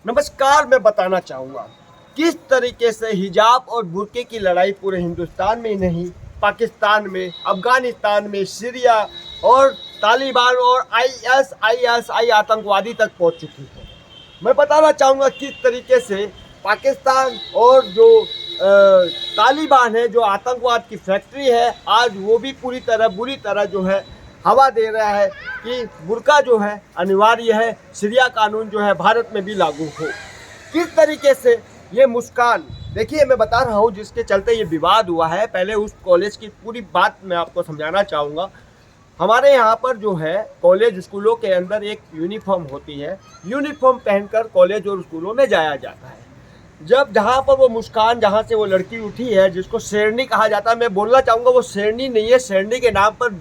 नमस्कार। मैं बताना चाहूँगा किस तरीके से हिजाब और बुर्के की लड़ाई पूरे हिंदुस्तान में ही नहीं, पाकिस्तान में, अफगानिस्तान में, सीरिया और तालिबान और ISIS आतंकवादी तक पहुँच चुकी है। मैं बताना चाहूँगा किस तरीके से पाकिस्तान और जो तालिबान है, जो आतंकवाद की फैक्ट्री है, आज वो भी बुरी तरह जो है हवा दे रहा है कि बुर्का जो है अनिवार्य है, शरिया कानून जो है भारत में भी लागू हो। किस तरीके से ये मुस्कान, देखिए मैं बता रहा हूँ जिसके चलते ये विवाद हुआ है। पहले उस कॉलेज की पूरी बात मैं आपको समझाना चाहूँगा। हमारे यहाँ पर जो है कॉलेज स्कूलों के अंदर एक यूनिफॉर्म होती है, यूनिफॉर्म पहनकर कॉलेज और स्कूलों में जाया जाता है। जब जहाँ पर वो मुस्कान, जहाँ से वो लड़की उठी है, जिसको शेरनी कहा जाता है, मैं बोलना चाहूँगा वो शेरनी नहीं है। शेरनी के नाम पर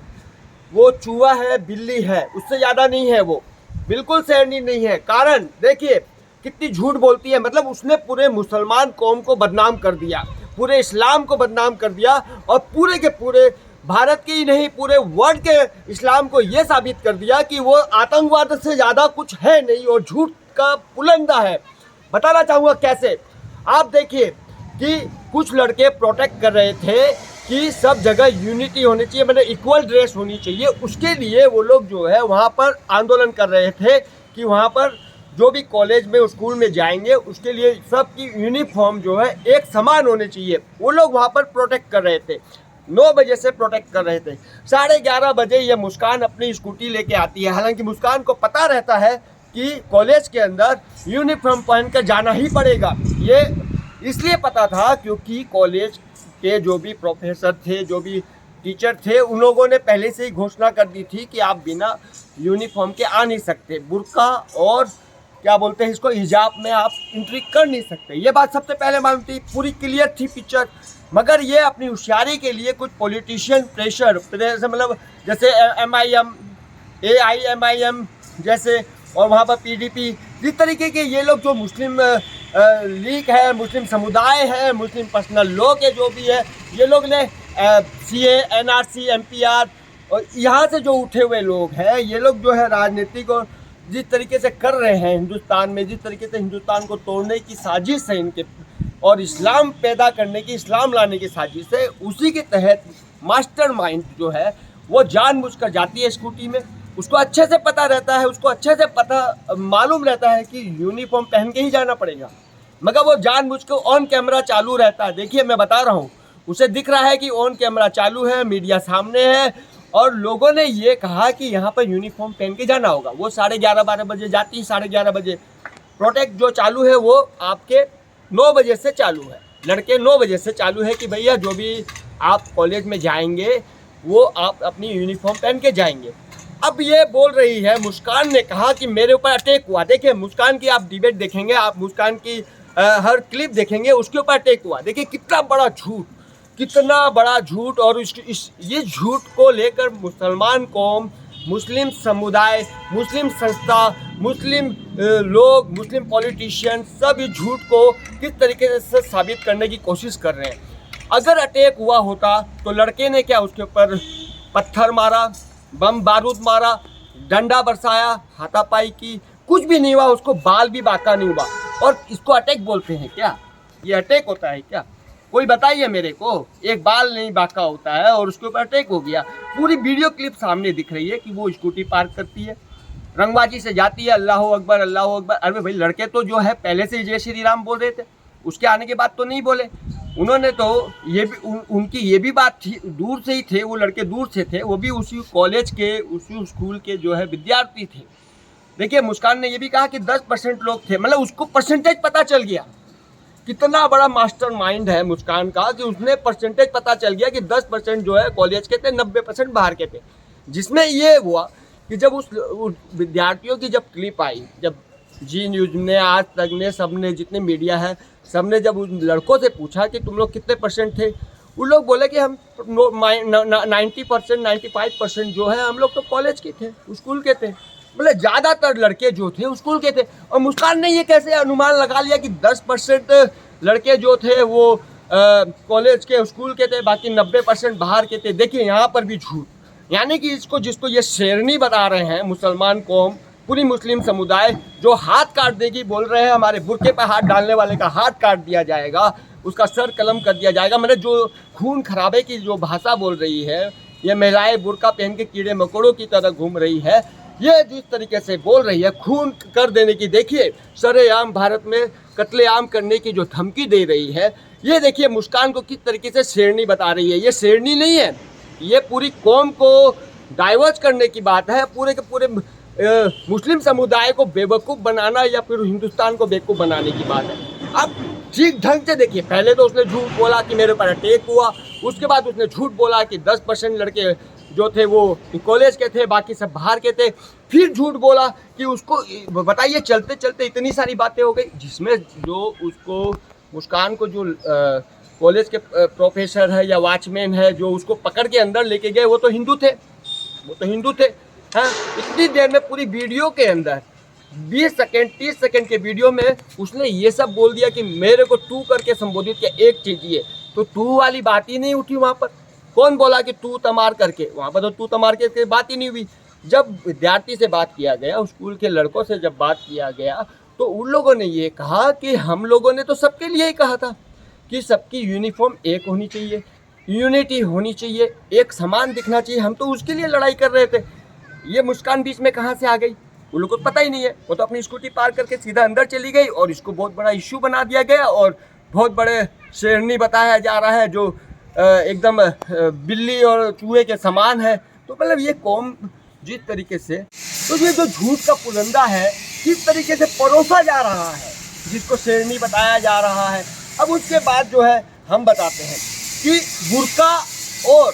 वो चूहा है, बिल्ली है, उससे ज़्यादा नहीं है। वो बिल्कुल शेरनी नहीं है। कारण देखिए कितनी झूठ बोलती है। मतलब उसने पूरे मुसलमान कौम को बदनाम कर दिया, पूरे इस्लाम को बदनाम कर दिया और पूरे के पूरे भारत के ही नहीं, पूरे वर्ल्ड के इस्लाम को ये साबित कर दिया कि वो आतंकवाद से ज़्यादा कुछ है नहीं और झूठ का पुलंदा है। बताना चाहूँगा कैसे। आप देखिए कि कुछ लड़के प्रोटेक्ट कर रहे थे कि सब जगह यूनिटी होनी चाहिए, मतलब इक्वल ड्रेस होनी चाहिए। उसके लिए वो लोग जो है वहाँ पर आंदोलन कर रहे थे कि वहाँ पर जो भी कॉलेज में, स्कूल में जाएंगे, उसके लिए सबकी यूनिफॉर्म जो है एक समान होने चाहिए। वो लोग वहाँ पर प्रोटेक्ट कर रहे थे, 9 बजे से प्रोटेक्ट कर रहे थे। 11:30 बजे ये मुस्कान अपनी स्कूटी लेके आती है। हालांकि मुस्कान को पता रहता है कि कॉलेज के अंदर यूनिफॉर्म पहन कर जाना ही पड़ेगा। ये इसलिए पता था क्योंकि कॉलेज के जो भी प्रोफेसर थे, जो भी टीचर थे, उन लोगों ने पहले से ही घोषणा कर दी थी कि आप बिना यूनिफॉर्म के आ नहीं सकते, बुर्का और क्या बोलते हैं इसको, हिजाब में आप एंट्री कर नहीं सकते। ये बात सबसे पहले मालूम थी, पूरी क्लियर थी पिक्चर। मगर ये अपनी होशियारी के लिए कुछ पॉलिटिशियन प्रेशर, मतलब जैसे MIM, AIMIM जैसे, और वहाँ पर PDP, जिस तरीके के ये लोग जो मुस्लिम लीग है, मुस्लिम समुदाय है, मुस्लिम पर्सनल लॉ के जो भी है, ये लोग ने CA, NRC, MPR और यहाँ से जो उठे हुए लोग हैं, ये लोग जो है राजनीतिक और जिस तरीके से कर रहे हैं हिंदुस्तान में, जिस तरीके से हिंदुस्तान को तोड़ने की साजिश है इनके, और इस्लाम पैदा करने की, इस्लाम लाने की साजिश है, उसी के तहत मास्टरमाइंड जो है वो जानबूझकर जाती है स्कूटी में। उसको अच्छे से पता रहता है, उसको अच्छे से पता मालूम रहता है कि यूनिफॉर्म पहन के ही जाना पड़ेगा, मगर वो जानबूझकर ऑन कैमरा चालू रहता है। देखिए मैं बता रहा हूँ, उसे दिख रहा है कि ऑन कैमरा चालू है, मीडिया सामने है, और लोगों ने ये कहा कि यहाँ पर यूनिफॉर्म पहन के जाना होगा। वो 11:30-12 बजे जाती, 11:30 बजे प्रोटेक्ट जो चालू है वो आपके 9 बजे से चालू है, लड़के 9 बजे से चालू है कि भैया जो भी आप कॉलेज में जाएंगे वो आप अपनी यूनिफॉर्म पहन के जाएंगे। अब ये बोल रही है, मुस्कान ने कहा कि मेरे ऊपर अटैक हुआ। देखिए मुस्कान की आप डिबेट देखेंगे, आप मुस्कान की हर क्लिप देखेंगे, उसके ऊपर अटैक हुआ। देखिए कितना बड़ा झूठ, कितना बड़ा झूठ। और ये झूठ को लेकर मुसलमान कौम, मुस्लिम समुदाय, मुस्लिम संस्था, मुस्लिम लोग, मुस्लिम पॉलिटिशियन सब इस झूठ को किस तरीके से साबित करने की कोशिश कर रहे हैं। अगर अटैक हुआ होता तो लड़के ने क्या उसके ऊपर पत्थर मारा, बम बारूद मारा, डंडा बरसाया, हाथापाई की, कुछ भी नहीं हुआ, उसको बाल भी बाका नहीं हुआ। और इसको अटैक बोलते हैं क्या? ये अटैक होता है क्या? कोई बताइए मेरे को। एक बाल नहीं बाका होता है और उसके ऊपर अटैक हो गया। पूरी वीडियो क्लिप सामने दिख रही है कि वो स्कूटी पार्क करती है, रंगबाजी से जाती है, अल्लाह अकबर अल्लाह अकबर। अरे भाई लड़के तो जो है पहले से जय श्री राम बोल रहे थे, उसके आने के बाद तो नहीं बोले। उन्होंने तो ये भी उनकी ये भी बात थी, दूर से ही थे वो लड़के, दूर से थे, वो भी उसी कॉलेज के, उसी स्कूल के जो है विद्यार्थी थे। देखिए मुस्कान ने ये भी कहा कि 10% लोग थे, मतलब उसको परसेंटेज पता चल गया। कितना बड़ा मास्टरमाइंड है मुस्कान का कि उसने परसेंटेज पता चल गया कि 10% जो है कॉलेज के थे, 90% बाहर के थे। जिसमें ये हुआ कि जब उस विद्यार्थियों की जब क्लिप आई, जब जी न्यूज़ ने, आज तक ने, सबने, जितने मीडिया है, सबने जब उन लड़कों से पूछा कि तुम लोग कितने परसेंट थे, उन लोग बोले कि हम 90%, 95% जो है हम लोग तो कॉलेज के थे, स्कूल के थे। मतलब ज़्यादातर लड़के जो थे स्कूल के थे। और मुस्कान ने ये कैसे अनुमान लगा लिया कि 10% लड़के जो थे वो कॉलेज के, स्कूल के थे, बाकी 90% बाहर के थे। देखिए यहाँ पर भी झूठ, यानी कि इसको, जिसको ये शेरनी बता रहे हैं मुसलमान कौम, पूरी मुस्लिम समुदाय जो हाथ काट देगी, बोल रहे हैं हमारे बुर्के पर हाथ डालने वाले का हाथ काट दिया जाएगा, उसका सर कलम कर दिया जाएगा। मैंने जो खून खराबे की जो भाषा बोल रही है, ये महिलाएं बुर्का पहन के कीड़े मकोड़ों की तरह घूम रही है, ये जिस तरीके से बोल रही है खून कर देने की, देखिए सरेआम भारत में कत्लेआम करने की जो धमकी दे रही है, ये देखिए मुस्कान को किस तरीके से शेरनी बता रही है। ये शेरनी नहीं है, ये पूरी कौम को डाइवर्ट करने की बात है, पूरे के पूरे मुस्लिम समुदाय को बेवकूफ़ बनाना या फिर हिंदुस्तान को बेवकूफ़ बनाने की बात है। अब ठीक ढंग से देखिए, पहले तो उसने झूठ बोला कि मेरे पर अटैक हुआ, उसके बाद उसने झूठ बोला कि 10% लड़के जो थे वो कॉलेज के थे, बाकी सब बाहर के थे। फिर झूठ बोला कि उसको, बताइए चलते चलते इतनी सारी बातें हो गई, जिसमें जो उसको मुस्कान को जो कॉलेज के प्रोफेसर है या वॉचमैन है जो उसको पकड़ के अंदर लेके गए, वो तो हिंदू थे। हाँ, इतनी देर में पूरी वीडियो के अंदर 20 सेकेंड 30 सेकेंड के वीडियो में उसने ये सब बोल दिया कि मेरे को तू करके संबोधित किया। एक चीज ये तो तू वाली बात ही नहीं उठी वहाँ पर। कौन बोला कि तू तमार करके? वहाँ पर तो तू तमार के बात ही नहीं हुई। जब विद्यार्थी से बात किया गया, स्कूल के लड़कों से जब बात किया गया, तो उन लोगों ने ये कहा कि हम लोगों ने तो सबके लिए ही कहा था कि सबकी यूनिफॉर्म एक होनी चाहिए, यूनिटी होनी चाहिए, एक समान दिखना चाहिए, हम तो उसके लिए लड़ाई कर रहे थे। ये मुस्कान बीच में कहाँ से आ गई? उन लोगों को पता ही नहीं है। वो तो अपनी स्कूटी पार करके सीधा अंदर चली गई और इसको बहुत बड़ा इश्यू बना दिया गया और बहुत बड़े शेरनी बताया जा रहा है जो एकदम बिल्ली और चूहे के समान है। तो मतलब ये कौम जिस तरीके से, तो ये जो झूठ का पुलंदा है किस तरीके से परोसा जा रहा है, जिसको शेरनी बताया जा रहा है। अब उसके बाद जो है हम बताते हैं कि बुर्का और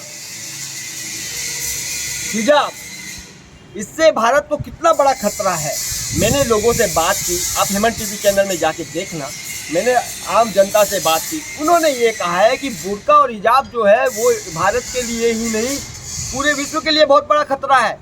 हिजाब, इससे भारत को कितना बड़ा खतरा है। मैंने लोगों से बात की, आप हेमन टीवी चैनल में जाके देखना, मैंने आम जनता से बात की, उन्होंने ये कहा है कि बुर्का और हिजाब जो है वो भारत के लिए ही नहीं पूरे विश्व के लिए बहुत बड़ा खतरा है।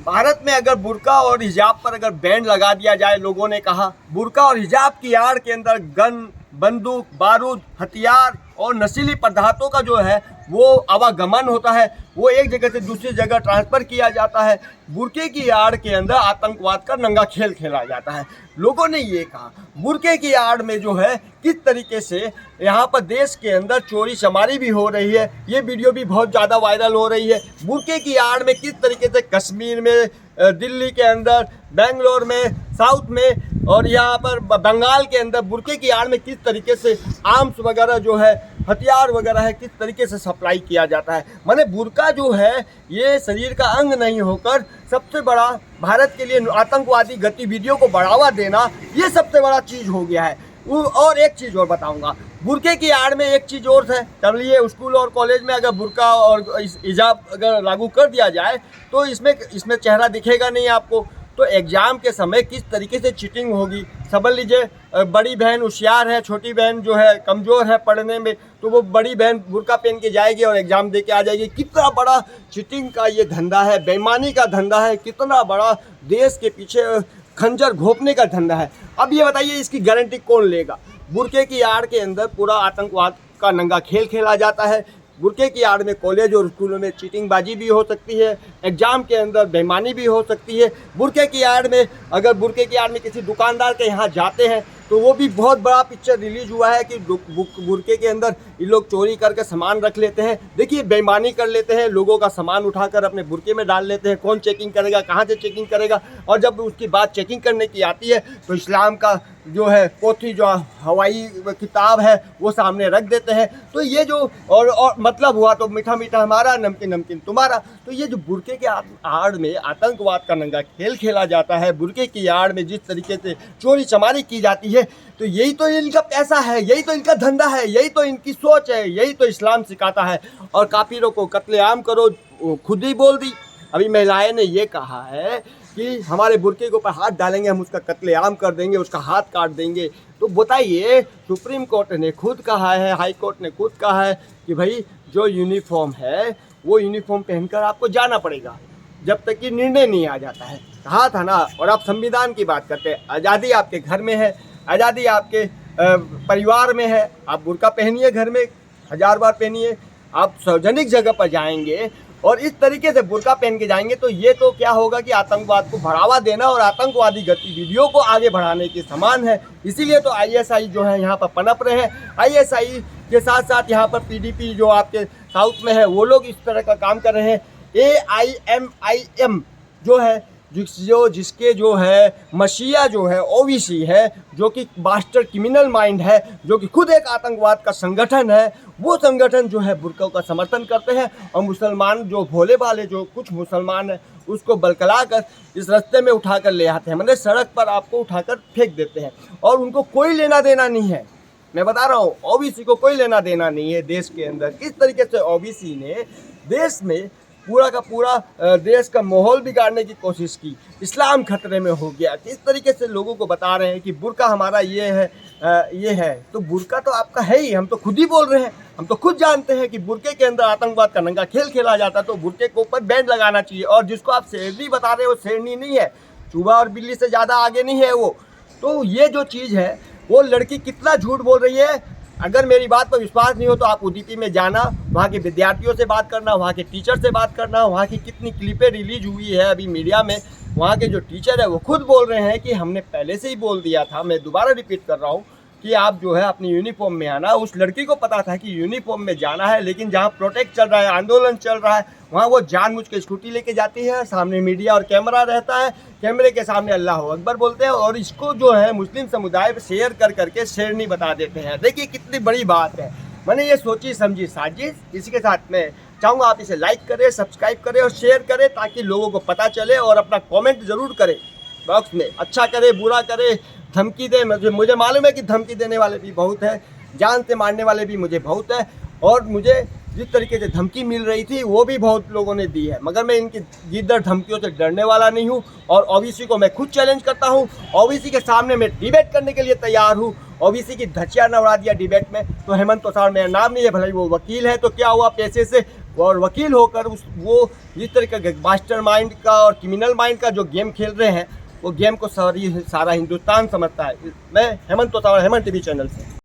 भारत में अगर बुर्का और हिजाब पर अगर बैन लगा दिया जाए, लोगों ने कहा बुर्का और हिजाब की आड़ के अंदर गन, बंदूक, बारूद, हथियार और नशीली पदार्थों का जो है वो आवागमन होता है, वो एक जगह से दूसरी जगह ट्रांसफ़र किया जाता है। बुर्के की आड़ के अंदर आतंकवाद का नंगा खेल खेला जाता है। लोगों ने ये कहा बुर्के की आड़ में जो है किस तरीके से यहाँ पर देश के अंदर चोरी चमारी भी हो रही है। ये वीडियो भी बहुत ज़्यादा वायरल हो रही है। बुर्के की आड़ में किस तरीके से कश्मीर में, दिल्ली के अंदर, बेंगलोर में, साउथ में और यहाँ पर बंगाल के अंदर बुर्के की आड़ में किस तरीके से आर्म्स वगैरह जो है, हथियार वगैरह है, किस तरीके से सप्लाई किया जाता है। माने बुर्का जो है ये शरीर का अंग नहीं होकर सबसे बड़ा भारत के लिए आतंकवादी गतिविधियों को बढ़ावा देना, ये सबसे बड़ा चीज़ हो गया है। और एक चीज़ और बताऊंगा, बुर्के की आड़ में एक चीज़ और है। चलिए स्कूल और कॉलेज में अगर बुर्का और हिजाब अगर लागू कर दिया जाए तो इसमें चेहरा दिखेगा नहीं आपको, तो एग्ज़ाम के समय किस तरीके से चीटिंग होगी। समझ लीजिए बड़ी बहन होशियार है, छोटी बहन जो है कमज़ोर है पढ़ने में, तो वो बड़ी बहन बुर्का पहन के जाएगी और एग्ज़ाम दे के आ जाएगी। कितना बड़ा चीटिंग का ये धंधा है, बेईमानी का धंधा है, कितना बड़ा देश के पीछे खंजर घोंपने का धंधा है। अब ये बताइए इसकी गारंटी कौन लेगा? बुर्के की आड़ के अंदर पूरा आतंकवाद का नंगा खेल खेला जाता है। बुर्के की आड़ में कॉलेज और स्कूलों में चीटिंगबाजी भी हो सकती है, एग्जाम के अंदर बेईमानी भी हो सकती है। बुर्के की आड़ में अगर बुर्के की आड़ में किसी दुकानदार के यहाँ जाते हैं तो वो भी बहुत बड़ा पिक्चर रिलीज हुआ है कि बुर्के के अंदर ये लोग चोरी करके सामान रख लेते हैं। देखिए बेईमानी कर लेते हैं, लोगों का सामान उठाकर अपने बुर्के में डाल लेते हैं। कौन चेकिंग करेगा, कहाँ से चेकिंग करेगा? और जब उसकी बात चेकिंग करने की आती है तो इस्लाम का जो है पोथी, जो हवाई किताब है, वो सामने रख देते हैं। तो ये जो और मतलब हुआ तो मीठा मीठा हमारा, नमकीन नमकीन तुम्हारा। तो ये जो बुर्के के आड़ में आतंकवाद का नंगा खेल खेला जाता है, बुर्के की आड़ में जिस तरीके से चोरी चमारी की जाती है, तो यही तो इनका पैसा है, यही तो इनका धंधा है, यही तो इनकी सोच है, यही तो इस्लाम सिखाता है। और काफिरों को कत्लेआम करो, खुद ही बोल दी। अभी महिलाएं ने ये कहा है कि हमारे बुर्के के ऊपर हाथ डालेंगे हम उसका कत्लेआम कर देंगे, उसका हाथ काट देंगे। तो बताइए, सुप्रीम कोर्ट ने खुद कहा है, हाई कोर्ट ने खुद कहा है कि भाई जो यूनिफॉर्म है वो यूनिफॉर्म पहनकर आपको जाना पड़ेगा जब तक कि निर्णय नहीं आ जाता है। कहा था ना। और आप संविधान की बात करते हैं, आज़ादी आपके घर में है, आज़ादी आपके परिवार में है। आप बुर्का पहनिए, घर में 1000 बार पहनिए। आप सार्वजनिक जगह पर जाएंगे और इस तरीके से बुर्का पहन के जाएंगे तो ये तो क्या होगा कि आतंकवाद को बढ़ावा देना और आतंकवादी गतिविधियों को आगे बढ़ाने के समान है। इसीलिए तो आईएसआई जो है यहाँ पर पनप रहे हैं। आईएसआई के साथ साथ यहाँ पर पीडीपी जो आपके साउथ में है वो लोग इस तरह का काम कर रहे हैं। AIMIM जो है जिसके जो है मसीहा जो है ओबीसी है, जो कि मास्टर क्रिमिनल माइंड है, जो कि खुद एक आतंकवाद का संगठन है, वो संगठन जो है बुर्का का समर्थन करते हैं और मुसलमान जो भोले भाले जो कुछ मुसलमान हैं उसको बलकला कर इस रास्ते में उठाकर ले आते हैं, मतलब सड़क पर आपको उठाकर फेंक देते हैं और उनको कोई लेना देना नहीं है। मैं बता रहा हूँ ओबीसी को कोई लेना देना नहीं है देश के अंदर। किस तरीके से ओबीसी ने देश में पूरा का पूरा देश का माहौल बिगाड़ने की कोशिश की, इस्लाम खतरे में हो गया। किस तरीके से लोगों को बता रहे हैं कि बुर्का हमारा ये है, तो बुर्का तो आपका है ही। हम तो खुद ही बोल रहे हैं, हम तो खुद जानते हैं कि बुर्के के अंदर आतंकवाद का नंगा खेल खेला जाता, तो बुर्के के ऊपर बैन लगाना चाहिए। और जिसको आप शेरनी बता रहे हो, शेरनी नहीं है, चूहा और बिल्ली से ज़्यादा आगे नहीं है वो। तो ये जो चीज़ है, वो लड़की कितना झूठ बोल रही है। अगर मेरी बात पर विश्वास नहीं हो तो आप उडीपी में जाना, वहाँ के विद्यार्थियों से बात करना, वहाँ के टीचर से बात करना, वहाँ की कितनी क्लिपें रिलीज हुई है अभी मीडिया में। वहाँ के जो टीचर है वो खुद बोल रहे हैं कि हमने पहले से ही बोल दिया था। मैं दोबारा रिपीट कर रहा हूँ कि आप जो है अपनी यूनिफॉर्म में आना। उस लड़की को पता था कि यूनिफॉर्म में जाना है, लेकिन जहाँ प्रोटेस्ट चल रहा है, आंदोलन चल रहा है, वहाँ वो जानबूझ के स्कूटी लेके जाती है। सामने मीडिया और कैमरा रहता है, कैमरे के सामने अल्लाह अकबर बोलते हैं और इसको जो है मुस्लिम समुदाय पर शेयर कर करके शेरनी बता देते हैं। देखिए कितनी बड़ी बात है। मैंने ये सोची समझी साजिश। इसी के साथ मैं चाहूँगा आप इसे लाइक करें, सब्सक्राइब करें और शेयर करें ताकि लोगों को पता चले, और अपना कमेंट ज़रूर करें बॉक्स में। अच्छा करे बुरा करे, धमकी दे, मुझे मालूम है कि धमकी देने वाले भी बहुत है, जान से मारने वाले भी मुझे बहुत है, और मुझे जिस तरीके से धमकी मिल रही थी वो भी बहुत लोगों ने दी है, मगर मैं इनकी जिद्दर धमकियों से डरने वाला नहीं हूँ। और ओबीसी को मैं खुद चैलेंज करता हूँ, ओबीसी के सामने मैं डिबेट करने के लिए तैयार हूँ। ओबीसी की धचिया न उड़ा दिया डिबेट में तो हेमंत तोसार मेरा नाम नहीं है, भले वो वकील है तो क्या हुआ पेशे से, और वकील होकर वो जिस तरीके का मास्टर माइंड का और क्रिमिनल माइंड का जो गेम खेल रहे हैं, वो गेम को सारा हिंदुस्तान समझता है। मैं हेमंत तोसार, हेमंत टीवी चैनल से।